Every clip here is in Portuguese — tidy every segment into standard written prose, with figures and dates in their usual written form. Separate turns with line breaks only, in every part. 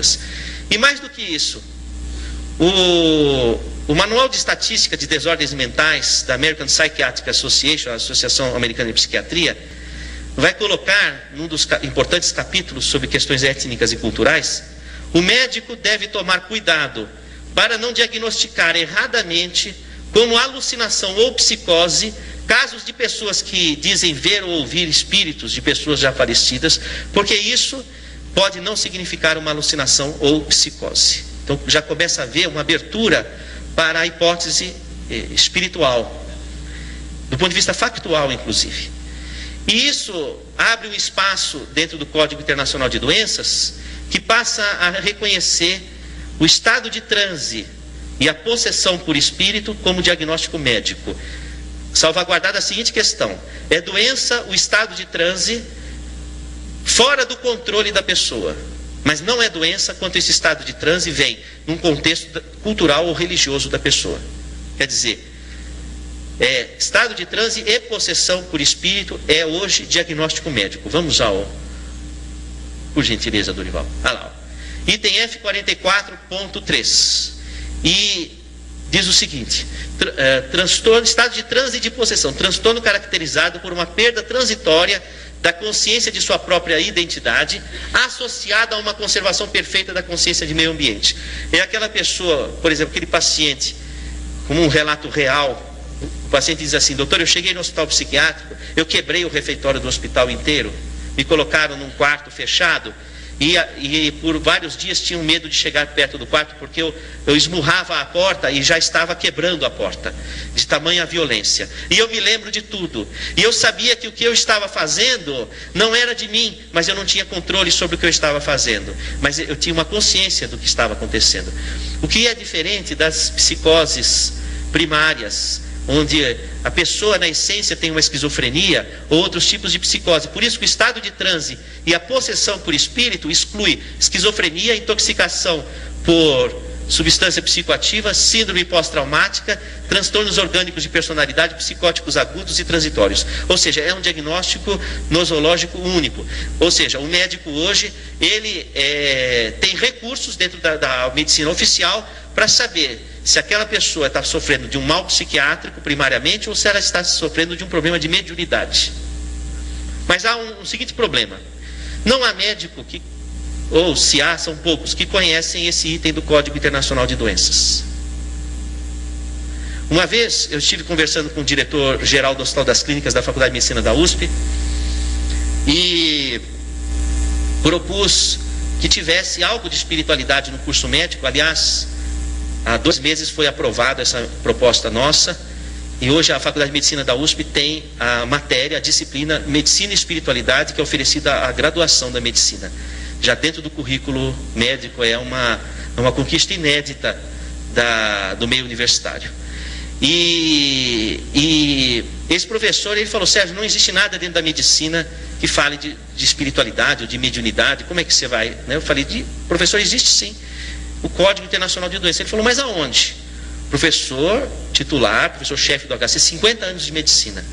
envolvidas. E mais do que isso, o Manual de Estatística de Desordens Mentais da American Psychiatric Association, a Associação Americana de Psiquiatria, vai colocar, num dos importantes capítulos sobre questões étnicas e culturais, o médico deve tomar cuidado para não diagnosticar erradamente como alucinação ou psicose casos de pessoas que dizem ver ou ouvir espíritos de pessoas já falecidas, porque isso pode não significar uma alucinação ou psicose. Então já começa a haver uma abertura para a hipótese espiritual, do ponto de vista factual, inclusive. E isso abre um espaço dentro do Código Internacional de Doenças que passa a reconhecer o estado de transe e a possessão por espírito como diagnóstico médico, salvaguardada a seguinte questão: é doença o estado de transe fora do controle da pessoa, mas não é doença quando esse estado de transe vem num contexto cultural ou religioso da pessoa. Quer dizer, estado de transe e possessão por espírito é hoje diagnóstico médico. Vamos ao, por gentileza, Dorival. Olha lá, ó. Item F44.3. E diz o seguinte: transtorno, estado de transe e de possessão, transtorno caracterizado por uma perda transitória da consciência de sua própria identidade, associada a uma conservação perfeita da consciência de meio ambiente. É aquela pessoa, por exemplo, aquele paciente, como um relato real, o paciente diz assim: doutor, eu cheguei no hospital psiquiátrico, eu quebrei o refeitório do hospital inteiro, me colocaram num quarto fechado, e por vários dias tinham medo de chegar perto do quarto, porque eu esmurrava a porta e já estava quebrando a porta, de tamanha violência. E eu me lembro de tudo. E eu sabia que o que eu estava fazendo não era de mim, mas eu não tinha controle sobre o que eu estava fazendo. Mas eu tinha uma consciência do que estava acontecendo. O que é diferente das psicoses primárias, onde a pessoa na essência tem uma esquizofrenia ou outros tipos de psicose. Por isso que o estado de transe e a possessão por espírito exclui esquizofrenia, intoxicação por substância psicoativa, síndrome pós-traumática, transtornos orgânicos de personalidade, psicóticos agudos e transitórios. Ou seja, é um diagnóstico nosológico único. Ou seja, o médico hoje, ele tem recursos dentro da medicina oficial para saber se aquela pessoa está sofrendo de um mal psiquiátrico primariamente ou se ela está sofrendo de um problema de mediunidade. Mas há um seguinte problema: não há médico que, ou se há, são poucos, que conhecem esse item do Código Internacional de Doenças. Uma vez eu estive conversando com o diretor-geral do Hospital das Clínicas da Faculdade de Medicina da USP e propus que tivesse algo de espiritualidade no curso médico. Aliás, há 2 meses foi aprovada essa proposta nossa, e hoje a Faculdade de Medicina da USP tem a matéria, a disciplina Medicina e Espiritualidade, que é oferecida à graduação da medicina. Já dentro do currículo médico, é uma conquista inédita do meio universitário. E esse professor, ele falou: Sérgio, não existe nada dentro da medicina que fale de espiritualidade ou de mediunidade, como é que você vai? Eu falei: professor, existe sim o Código Internacional de Doenças. Ele falou: mas aonde? Professor titular, professor-chefe do HC, 50 anos de medicina,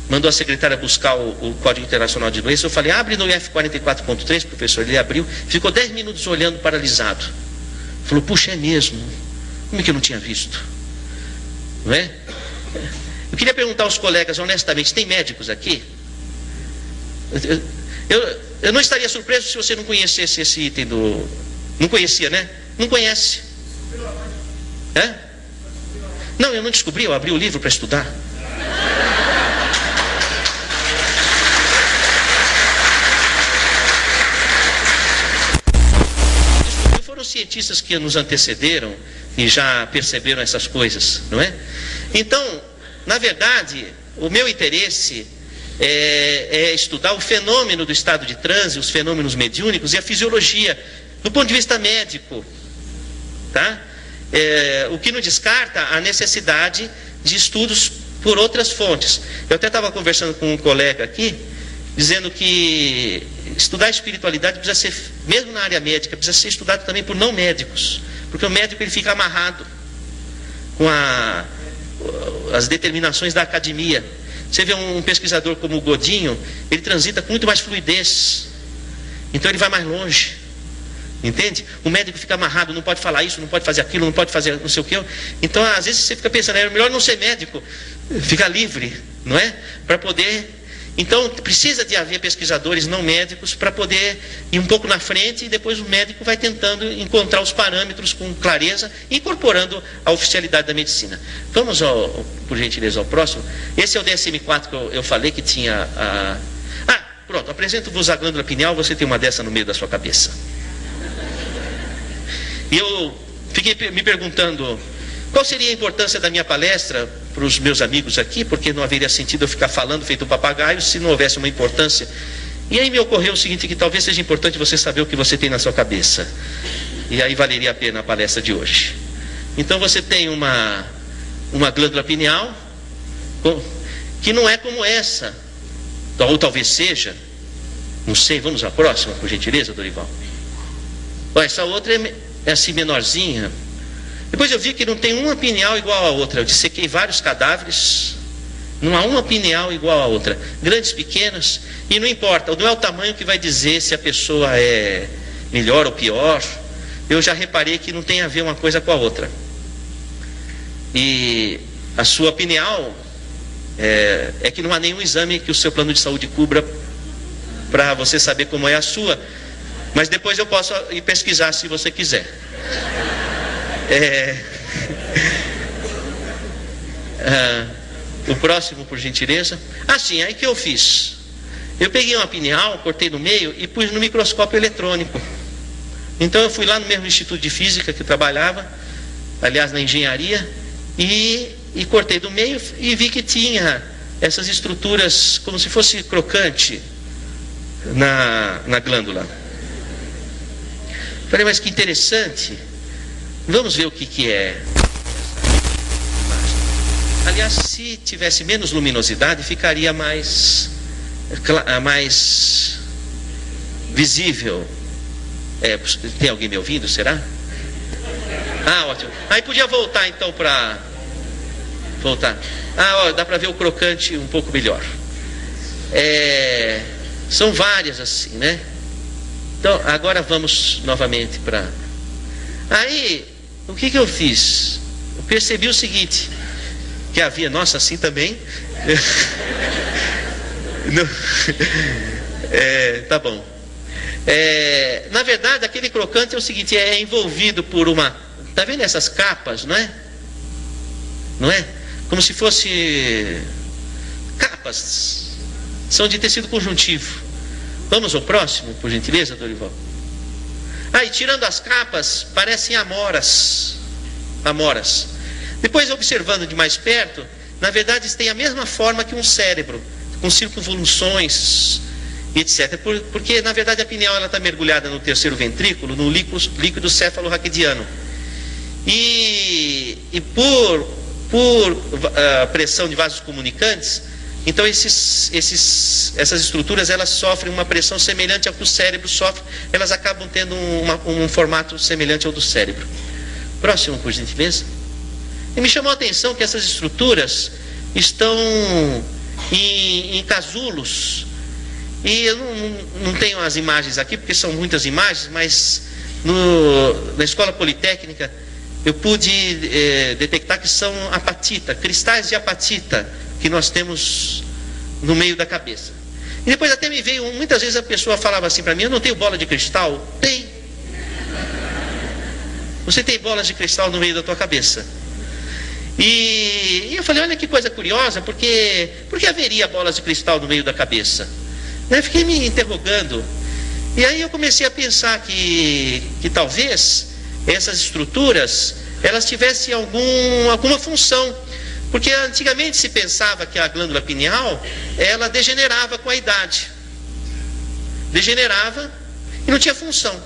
mandou a secretária buscar o Código Internacional de Doenças. Eu falei: abre no F44.3, professor. Ele abriu, ficou 10 minutos olhando, paralisado. Falou: puxa, é mesmo? Como é que eu não tinha visto? Não é? Eu queria perguntar aos colegas, honestamente, tem médicos aqui? Eu não estaria surpreso se você não conhecesse esse item do... Não conhecia, né? Não conhece. Não, eu não descobri, eu abri o livro para estudar. Foram cientistas que nos antecederam e já perceberam essas coisas, não é? Então, na verdade, o meu interesse é estudar o fenômeno do estado de transe, os fenômenos mediúnicos e a fisiologia, do ponto de vista médico, tá? O que não descarta a necessidade de estudos por outras fontes. Eu até estava conversando com um colega aqui, dizendo que estudar espiritualidade precisa ser, mesmo na área médica, precisa ser estudado também por não médicos, porque o médico ele fica amarrado com as determinações da academia. Você vê um pesquisador como o Godinho, ele transita com muito mais fluidez, então ele vai mais longe. Entende? O médico fica amarrado, não pode falar isso, não pode fazer aquilo, não pode fazer não sei o que. Então, às vezes você fica pensando, é melhor não ser médico, ficar livre, não é? Para poder... Então, precisa de haver pesquisadores não médicos para poder ir um pouco na frente e depois o médico vai tentando encontrar os parâmetros com clareza, incorporando a oficialidade da medicina. Vamos, por gentileza, ao próximo. Esse é o DSM-4 que eu falei que tinha a... Pronto, apresento-vos a glândula pineal, você tem uma dessa no meio da sua cabeça. E eu fiquei me perguntando, qual seria a importância da minha palestra para os meus amigos aqui, porque não haveria sentido eu ficar falando feito um papagaio se não houvesse uma importância. E aí me ocorreu o seguinte, que talvez seja importante você saber o que você tem na sua cabeça. E aí valeria a pena a palestra de hoje. Então você tem uma glândula pineal, que não é como essa, ou talvez seja, não sei, vamos à próxima, por gentileza, Dorival. Essa outra é assim menorzinha. Depois eu vi que não tem uma pineal igual a outra. Eu dissequei vários cadáveres, não há uma pineal igual a outra. Grandes, pequenas, e não importa, não é o tamanho que vai dizer se a pessoa é melhor ou pior. Eu já reparei que não tem a ver uma coisa com a outra. E a sua pineal é que não há nenhum exame que o seu plano de saúde cubra para você saber como é a sua. Mas depois eu posso ir pesquisar se você quiser. O próximo, por gentileza. Sim, aí que eu fiz? Eu peguei uma pineal, cortei no meio e pus no microscópio eletrônico. Então eu fui lá no mesmo instituto de física que eu trabalhava, aliás na engenharia, e cortei do meio e vi que tinha essas estruturas como se fosse crocante na glândula. Falei, mas que interessante. Vamos ver o que é. Aliás, se tivesse menos luminosidade, ficaria mais visível. Tem alguém me ouvindo, será? Ótimo. Aí podia voltar então para... Voltar. Dá para ver o crocante um pouco melhor. São várias assim, né? Então, agora vamos novamente para... Aí, o que eu fiz? Eu percebi o seguinte, que havia... Nossa, assim também? Tá bom. Na verdade, aquele crocante é o seguinte, é envolvido por uma... Tá vendo essas capas, não é? Não é? Como se fosse capas. São de tecido conjuntivo. Vamos ao próximo, por gentileza, Dorival. E tirando as capas, parecem amoras. Depois, observando de mais perto, na verdade, eles têm a mesma forma que um cérebro, com circunvoluções, etc. Porque, na verdade, a pineal está mergulhada no terceiro ventrículo, no líquido cefalorraquidiano. E por pressão de vasos comunicantes, então essas estruturas elas sofrem uma pressão semelhante ao que o cérebro sofre, elas acabam tendo um formato semelhante ao do cérebro. Próximo, por gentileza. E me chamou a atenção que essas estruturas estão em casulos. E eu não tenho as imagens aqui, porque são muitas imagens, mas na escola politécnica eu pude detectar que são apatita, cristais de apatita que nós temos no meio da cabeça. E depois até me veio, muitas vezes a pessoa falava assim para mim, eu não tenho bola de cristal? Tem. Você tem bolas de cristal no meio da tua cabeça. E eu falei, olha que coisa curiosa, por que haveria bolas de cristal no meio da cabeça? Eu fiquei me interrogando. E aí eu comecei a pensar que talvez essas estruturas, elas tivessem alguma função. Porque antigamente se pensava que a glândula pineal, ela degenerava com a idade. Degenerava e não tinha função.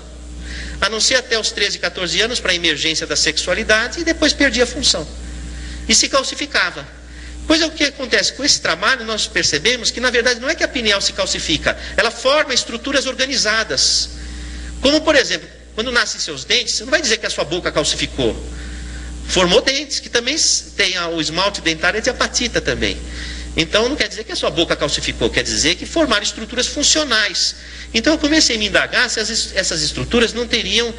A não ser até os 13, 14 anos para a emergência da sexualidade e depois perdia a função. E se calcificava. Pois é, o que acontece? Com esse trabalho nós percebemos que na verdade não é que a pineal se calcifica, ela forma estruturas organizadas. Como por exemplo, quando nascem seus dentes, você não vai dizer que a sua boca calcificou. Formou dentes, que também tem o esmalte dentário de apatita também. Então não quer dizer que a sua boca calcificou, quer dizer que formaram estruturas funcionais. Então eu comecei a me indagar se essas estruturas não teriam